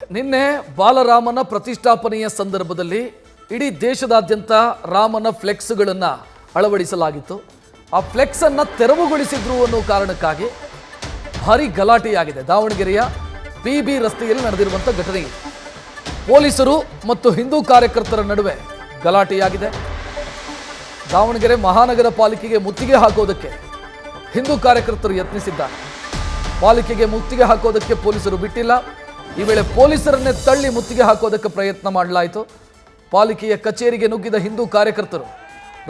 ನಿನ್ನೆ ಬಾಲರಾಮನ ಪ್ರತಿಷ್ಠಾಪನೆಯ ಸಂದರ್ಭದಲ್ಲಿ ಇಡೀ ದೇಶದಾದ್ಯಂತ ರಾಮನ ಫ್ಲೆಕ್ಸ್ಗಳನ್ನು ಅಳವಡಿಸಲಾಗಿತ್ತು. ಆ ಫ್ಲೆಕ್ಸ್ ಅನ್ನು ತೆರವುಗೊಳಿಸಿದ್ರು ಅನ್ನೋ ಕಾರಣಕ್ಕಾಗಿ ಭಾರಿ ಗಲಾಟೆಯಾಗಿದೆ. ದಾವಣಗೆರೆಯ PB ರಸ್ತೆಯಲ್ಲಿ ನಡೆದಿರುವಂಥ ಘಟನೆ ಇದೆ. ಪೊಲೀಸರು ಮತ್ತು ಹಿಂದೂ ಕಾರ್ಯಕರ್ತರ ನಡುವೆ ಗಲಾಟೆಯಾಗಿದೆ. ದಾವಣಗೆರೆ ಮಹಾನಗರ ಪಾಲಿಕೆಗೆ ಮುತ್ತಿಗೆ ಹಾಕೋದಕ್ಕೆ ಹಿಂದೂ ಕಾರ್ಯಕರ್ತರು ಯತ್ನಿಸಿದ್ದಾರೆ. ಪಾಲಿಕೆಗೆ ಮುತ್ತಿಗೆ ಹಾಕೋದಕ್ಕೆ ಪೊಲೀಸರು ಬಿಟ್ಟಿಲ್ಲ. ಈ ವೇಳೆ ಪೊಲೀಸರನ್ನೇ ತಳ್ಳಿ ಮುತ್ತಿಗೆ ಹಾಕೋದಕ್ಕೆ ಪ್ರಯತ್ನ ಮಾಡಲಾಯಿತು. ಪಾಲಿಕೆಯ ಕಚೇರಿಗೆ ನುಗ್ಗಿದ ಹಿಂದೂ ಕಾರ್ಯಕರ್ತರು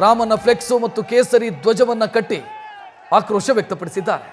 ರಾಮನ ಫ್ಲೆಕ್ಸು ಮತ್ತು ಕೇಸರಿ ಧ್ವಜವನ್ನು ಕಟ್ಟಿ ಆಕ್ರೋಶ ವ್ಯಕ್ತಪಡಿಸಿದ್ದಾರೆ.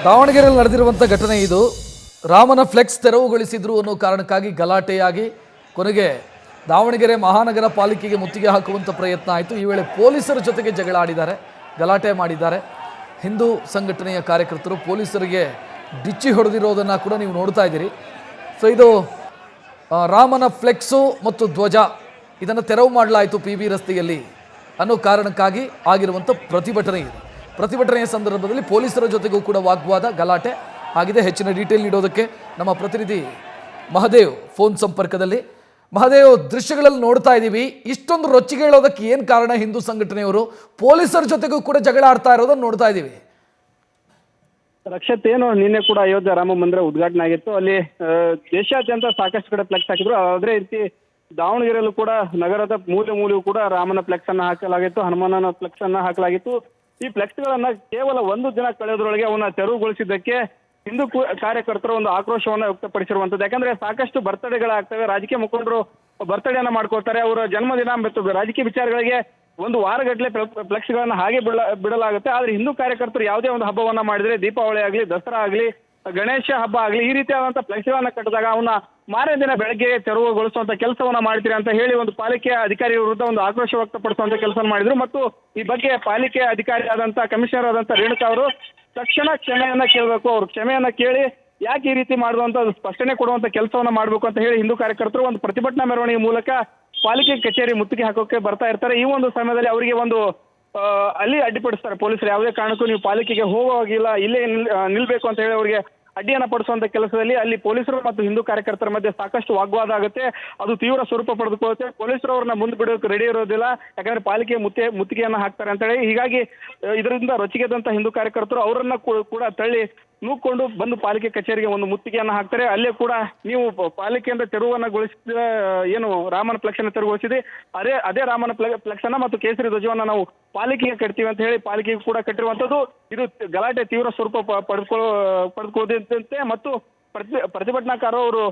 ದಾವಣಗೆರೆಯಲ್ಲಿ ನಡೆದಿರುವಂಥ ಘಟನೆ ಇದು. ರಾಮನ ಫ್ಲೆಕ್ಸ್ ತೆರವುಗೊಳಿಸಿದ್ರು ಅನ್ನೋ ಕಾರಣಕ್ಕಾಗಿ ಗಲಾಟೆಯಾಗಿ ಕೊನೆಗೆ ದಾವಣಗೆರೆ ಮಹಾನಗರ ಪಾಲಿಕೆಗೆ ಮುತ್ತಿಗೆ ಹಾಕುವಂಥ ಪ್ರಯತ್ನ ಆಯಿತು. ಈ ವೇಳೆ ಪೊಲೀಸರ ಜೊತೆಗೆ ಜಗಳ ಆಡಿದ್ದಾರೆ, ಗಲಾಟೆ ಮಾಡಿದ್ದಾರೆ. ಹಿಂದೂ ಸಂಘಟನೆಯ ಕಾರ್ಯಕರ್ತರು ಪೊಲೀಸರಿಗೆ ಡಿಚ್ಚಿ ಹೊಡೆದಿರೋದನ್ನು ಕೂಡ ನೀವು ನೋಡ್ತಾ ಇದ್ದೀರಿ. ಸೊ ಇದು ರಾಮನ ಫ್ಲೆಕ್ಸು ಮತ್ತು ಧ್ವಜ ಇದನ್ನು ತೆರವು ಮಾಡಲಾಯಿತು PB ರಸ್ತೆಯಲ್ಲಿ ಅನ್ನೋ ಕಾರಣಕ್ಕಾಗಿ ಆಗಿರುವಂಥ ಪ್ರತಿಭಟನೆ ಇದೆ. ಪ್ರತಿಭಟನೆಯ ಸಂದರ್ಭದಲ್ಲಿ ಪೊಲೀಸರ ಜೊತೆಗೂ ಕೂಡ ವಾಗ್ವಾದ ಗಲಾಟೆ ಆಗಿದೆ. ಹೆಚ್ಚಿನ ಡೀಟೇಲ್ ನೀಡೋದಕ್ಕೆ ನಮ್ಮ ಪ್ರತಿನಿಧಿ ಮಹದೇವ್ ಫೋನ್ ಸಂಪರ್ಕದಲ್ಲಿ. ಮಹದೇವ್, ದೃಶ್ಯಗಳಲ್ಲಿ ನೋಡ್ತಾ ಇದ್ದೀವಿ, ಇಷ್ಟೊಂದು ರೊಚ್ಚಿಗೆ ಹೇಳೋದಕ್ಕೆ ಏನು ಕಾರಣ? ಹಿಂದೂ ಸಂಘಟನೆಯವರು ಪೊಲೀಸರ ಜೊತೆಗೂ ಕೂಡ ಜಗಳ ಆಡ್ತಾ ಇರೋದನ್ನು ನೋಡ್ತಾ ಇದ್ದೀವಿ. ರಕ್ಷತ್, ಏನು ನಿನ್ನೆ ಕೂಡ ಅಯೋಧ್ಯೆ ರಾಮ ಮಂದಿರ ಉದ್ಘಾಟನೆ ಆಗಿತ್ತು. ಅಲ್ಲಿ ದೇಶಾದ್ಯಂತ ಸಾಕಷ್ಟು ಕಡೆ ಫ್ಲೆಕ್ಸ್ ಹಾಕಿದ್ರು. ಅದೇ ರೀತಿ ದಾವಣಗೆರೆಯಲ್ಲೂ ಕೂಡ ನಗರದ ಮೂಲೆಗೂ ಕೂಡ ರಾಮನ ಫ್ಲೆಕ್ಸ್ ಅನ್ನ ಹಾಕಲಾಗಿತ್ತು, ಹನುಮಾನನ ಫ್ಲೆಕ್ಸ್ ಅನ್ನ ಹಾಕಲಾಗಿತ್ತು. ಈ ಫ್ಲೆಕ್ಸ್ ಗಳನ್ನ ಕೇವಲ ಒಂದು ದಿನ ಕಳೆಯೋದ್ರೊಳಗೆ ಅವನ್ನ ತೆರವುಗೊಳಿಸಿದ್ದಕ್ಕೆ ಹಿಂದೂ ಕಾರ್ಯಕರ್ತರು ಒಂದು ಆಕ್ರೋಶವನ್ನ ವ್ಯಕ್ತಪಡಿಸಿರುವಂತದ್ದು. ಯಾಕಂದ್ರೆ ಸಾಕಷ್ಟು ಬರ್ತಡೆಗಳಾಗ್ತವೆ, ರಾಜಕೀಯ ಮುಖಂಡರು ಬರ್ತಡೆಯನ್ನ ಮಾಡ್ಕೊಳ್ತಾರೆ. ಅವರ ಜನ್ಮದಿನ ಮತ್ತು ರಾಜಕೀಯ ವಿಚಾರಗಳಿಗೆ ಒಂದು ವಾರಗಟ್ಟಲೆ ಫ್ಲೆಕ್ಸ್ ಗಳನ್ನ ಹಾಗೆ ಬಿಡಲಾಗುತ್ತೆ. ಆದ್ರೆ ಹಿಂದೂ ಕಾರ್ಯಕರ್ತರು ಯಾವುದೇ ಒಂದು ಹಬ್ಬವನ್ನ ಮಾಡಿದ್ರೆ, ದೀಪಾವಳಿ ಆಗ್ಲಿ, ದಸರಾ ಆಗ್ಲಿ, ಗಣೇಶ ಹಬ್ಬ ಆಗ್ಲಿ, ಈ ರೀತಿಯಾದಂತ ಫ್ಲೆಕ್ಸ್ ಗಳನ್ನ ಕಟ್ಟಿದಾಗ ಅವನ್ನ ಮಾರನೇ ದಿನ ಬೆಳಗ್ಗೆ ತೆರವುಗೊಳಿಸುವಂತ ಕೆಲಸವನ್ನ ಮಾಡ್ತೀರಾ ಅಂತ ಹೇಳಿ ಒಂದು ಪಾಲಿಕೆ ಅಧಿಕಾರಿ ವಿರುದ್ಧ ಒಂದು ಆಕ್ರೋಶ ವ್ಯಕ್ತಪಡಿಸುವಂತ ಕೆಲಸ ಮಾಡಿದ್ರು. ಮತ್ತು ಈ ಬಗ್ಗೆ ಪಾಲಿಕೆ ಅಧಿಕಾರಿ ಆದಂತ ಕಮಿಷನರ್ ಆದಂತ ರೇಣುಕಾ ಅವರು ತಕ್ಷಣ ಕ್ಷಮೆಯನ್ನ ಕೇಳಬೇಕು, ಅವ್ರು ಕ್ಷಮೆಯನ್ನ ಕೇಳಿ ಯಾಕೆ ಈ ರೀತಿ ಮಾಡುವಂತ ಸ್ಪಷ್ಟನೆ ಕೊಡುವಂತ ಕೆಲಸವನ್ನ ಮಾಡಬೇಕು ಅಂತ ಹೇಳಿ ಹಿಂದೂ ಕಾರ್ಯಕರ್ತರು ಒಂದು ಪ್ರತಿಭಟನಾ ಮೆರವಣಿಗೆ ಮೂಲಕ ಪಾಲಿಕೆ ಕಚೇರಿ ಮುತ್ತಿಗೆ ಹಾಕೋಕೆ ಬರ್ತಾ ಇರ್ತಾರೆ. ಈ ಒಂದು ಸಮಯದಲ್ಲಿ ಅವರಿಗೆ ಒಂದು ಅಲ್ಲಿ ಅಡ್ಡಿಪಡಿಸ್ತಾರೆ ಪೊಲೀಸರು. ಯಾವುದೇ ಕಾರಣಕ್ಕೂ ನೀವು ಪಾಲಿಕೆಗೆ ಹೋಗುವಾಗಿಲ್ಲ, ಇಲ್ಲೇ ನಿಲ್ಬೇಕು ಅಂತ ಹೇಳಿ ಅವರಿಗೆ ಅಡ್ಡಿಯನ್ನ ಪಡಿಸುವಂತ ಕೆಲಸದಲ್ಲಿ ಅಲ್ಲಿ ಪೊಲೀಸರು ಮತ್ತು ಹಿಂದೂ ಕಾರ್ಯಕರ್ತರ ಮಧ್ಯೆ ಸಾಕಷ್ಟು ವಾಗ್ವಾದ ಆಗುತ್ತೆ. ಅದು ತೀವ್ರ ಸ್ವರೂಪ ಪಡೆದುಕೊಳ್ಳುತ್ತೆ. ಪೊಲೀಸರು ಅವ್ರನ್ನ ಮುಂದೆ ಬಿಡೋಕೆ ರೆಡಿ ಇರೋದಿಲ್ಲ, ಯಾಕಂದ್ರೆ ಪಾಲಿಕೆ ಮುತ್ತಿಗೆಯನ್ನ ಹಾಕ್ತಾರೆ ಅಂತ ಹೇಳಿ. ಹೀಗಾಗಿ ಇದರಿಂದ ರೊಚ್ಚಿಗೆದಂತ ಹಿಂದೂ ಕಾರ್ಯಕರ್ತರು ಅವರನ್ನ ಕೂಡ ತಳ್ಳಿ ನೂಕೊಂಡು ಬಂದು ಪಾಲಿಕೆ ಕಚೇರಿಗೆ ಒಂದು ಮುತ್ತಿಗೆಯನ್ನು ಹಾಕ್ತಾರೆ. ಅಲ್ಲೇ ಕೂಡ ನೀವು ಪಾಲಿಕೆಯಿಂದ ತೆರವನ್ನಗೊಳಿಸಿದ ಏನು ರಾಮನ ಫ್ಲೆಕ್ಸ್ ಅನ್ನು ತೆರವುಗೊಳಿಸಿದೆ, ಅದೇ ರಾಮನ ಫ್ಲೆಕ್ಸ್ ಅನ್ನ ಮತ್ತು ಕೇಸರಿ ಧ್ವಜವನ್ನ ನಾವು ಪಾಲಿಕೆಗೆ ಕಟ್ತೀವಿ ಅಂತ ಹೇಳಿ ಪಾಲಿಕೆಗೆ ಕೂಡ ಕಟ್ಟಿರುವಂತದ್ದು. ಇದು ಗಲಾಟೆ ತೀವ್ರ ಸ್ವರೂಪ ಪಡೆದುಕೊಳ್ಳದಂತೆ ಮತ್ತು ಪ್ರತಿಭಟನಾಕಾರರು ಅವರು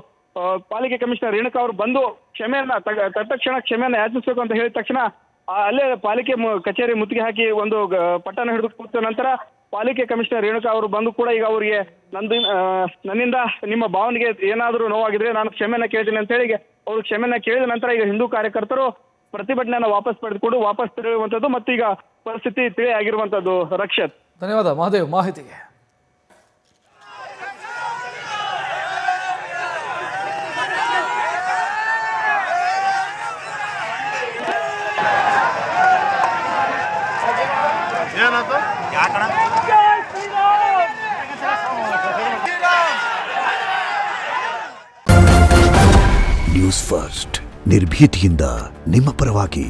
ಪಾಲಿಕೆ ಕಮಿಷನರ್ ರೇಣುಕಾ ಅವರು ಬಂದು ಕ್ಷಮೆಯನ್ನ ತತ್ಕ್ಷಣ ಕ್ಷಮೆಯನ್ನ ಯಾಚಿಸಬೇಕು ಅಂತ ಹೇಳಿದ ತಕ್ಷಣ ಅಲ್ಲೇ ಪಾಲಿಕೆ ಕಚೇರಿ ಮುತ್ತಿಗೆ ಹಾಕಿ ಒಂದು ಪಟ್ಟಣ ಹಿಡಿದು ಕೂತ ನಂತರ ಪಾಲಿಕೆ ಕಮಿಷನರ್ ರೇಣುಕಾ ಅವರು ಬಂದು ಕೂಡ ಈಗ ಅವರಿಗೆ ನನ್ನಿಂದ ನಿಮ್ಮ ಭಾವನೆಗೆ ಏನಾದರೂ ನೋವಾಗಿದ್ರೆ ನಾನು ಕ್ಷಮೆಯನ್ನ ಕೇಳ್ತೀನಿ ಅಂತ ಹೇಳಿ ಅವರು ಕ್ಷಮೆಯನ್ನ ಕೇಳಿದ ನಂತರ ಈಗ ಹಿಂದೂ ಕಾರ್ಯಕರ್ತರು ಪ್ರತಿಭಟನೆಯನ್ನ ವಾಪಸ್ ಪಡೆದುಕೊಂಡು ವಾಪಸ್ ತೆರಳುವಂಥದ್ದು ಮತ್ತು ಈಗ ಪರಿಸ್ಥಿತಿ ತಿಳಿ ಆಗಿರುವಂತದ್ದು. ರಕ್ಷತ್, ಧನ್ಯವಾದ ಮಹಾದೇವ್ ಮಾಹಿತಿಗೆ. ನ್ಯೂಸ್ ಫಸ್ಟ್ ನಿರ್ಭೀತಿಯಿಂದ ನಿಮ್ಮ ಪರವಾಗಿ.